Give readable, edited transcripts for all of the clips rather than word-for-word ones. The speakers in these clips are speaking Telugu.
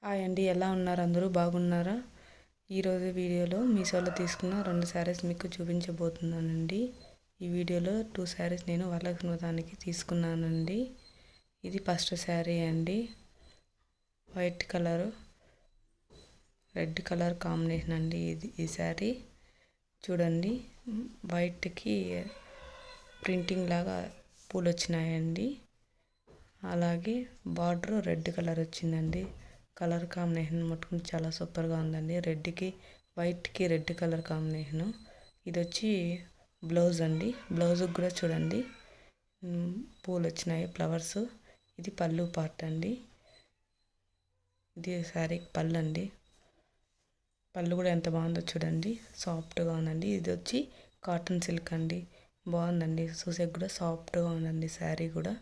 హాయ్ అండి, ఎలా ఉన్నారు? అందరూ బాగున్నారా? ఈరోజు వీడియోలో మీషోలో తీసుకున్న 2 శారీస్ మీకు చూపించబోతున్నానండి. ఈ వీడియోలో 2 శారీస్ నేను వరలక్ష్మి వ్రతానికి తీసుకున్నానండి. ఇది ఫస్ట్ శారీ అండి. White colour red colour combination అండి. ఈ శారీ చూడండి, వైట్కి ప్రింటింగ్ లాగా పూలు వచ్చినాయండి. అలాగే బార్డర్ రెడ్ కలర్ వచ్చిందండి. కలర్ కాంబినేషన్ మట్టుకు చాలా సూపర్గా ఉందండి. రెడ్కి వైట్కి రెడ్ కలర్ కాంబినేషను. ఇది వచ్చి బ్లౌజ్ అండి. బ్లౌజ్కి కూడా చూడండి పూలు వచ్చినాయి, ఫ్లవర్స్. ఇది పళ్ళు పార్ట్ అండి. ఇది శారీకి పళ్ళు అండి. పళ్ళు కూడా ఎంత బాగుందో చూడండి, సాఫ్ట్గా ఉందండి. ఇది వచ్చి కాటన్ సిల్క్ అండి. బాగుందండి, చూసేకి కూడా సాఫ్ట్గా ఉందండి. శారీ కూడా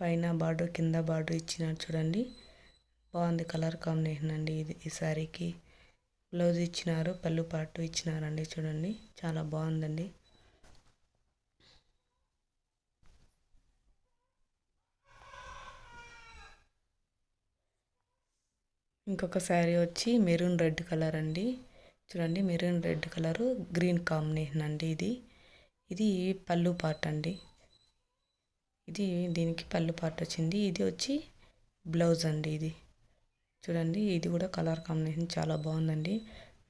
పైన బార్డర్ కింద బార్డర్ ఇచ్చినారు చూడండి, బాగుంది. కలర్ కాంబినేషన్ అండి. ఇది ఈ శారీకి బ్లౌజ్ ఇచ్చినారు, పళ్ళు పాటు ఇచ్చినారండి. చూడండి, చాలా బాగుందండి. ఇంకొక శారీ వచ్చి మెరూన్ రెడ్ కలర్ అండి. చూడండి, maroon red colour green combination అండి. ఇది పళ్ళు పార్ట్ అండి. దీనికి పళ్ళు పార్ట్ వచ్చింది. ఇది వచ్చి బ్లౌజ్ అండి. ఇది చూడండి, ఇది కూడా కలర్ కాంబినేషన్ చాలా బాగుందండి.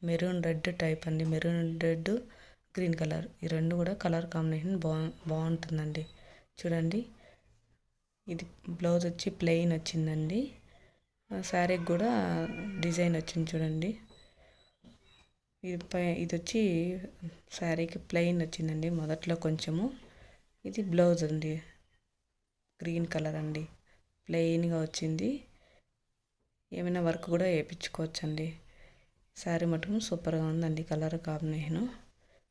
మెరూన్ రెడ్ టైప్ అండి. మెరూన్ రెడ్ గ్రీన్ కలర్, ఈ రెండు కూడా కలర్ కాంబినేషన్ బాగుంటుందండి. చూడండి, ఇది బ్లౌజ్ వచ్చి ప్లెయిన్ వచ్చిందండి. శారీకి కూడా డిజైన్ వచ్చింది చూడండి. ఇది వచ్చి శారీకి ప్లెయిన్ వచ్చిందండి మొదట్లో కొంచెము. ఇది బ్లౌజ్ అండి, గ్రీన్ కలర్ అండి. ప్లెయిన్గా వచ్చింది. ఏమైనా వర్క్ కూడా వేయించుకోవచ్చండి. శారీ మటుకు సూపర్గా ఉందండి. కలర్ కాంబినేషను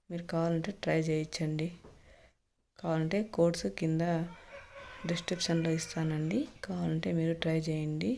మీరు కావాలంటే ట్రై చేయొచ్చండి. కావాలంటే కోడ్స్ కింద డిస్క్రిప్షన్లో ఇస్తానండి, కావాలంటే మీరు ట్రై చేయండి.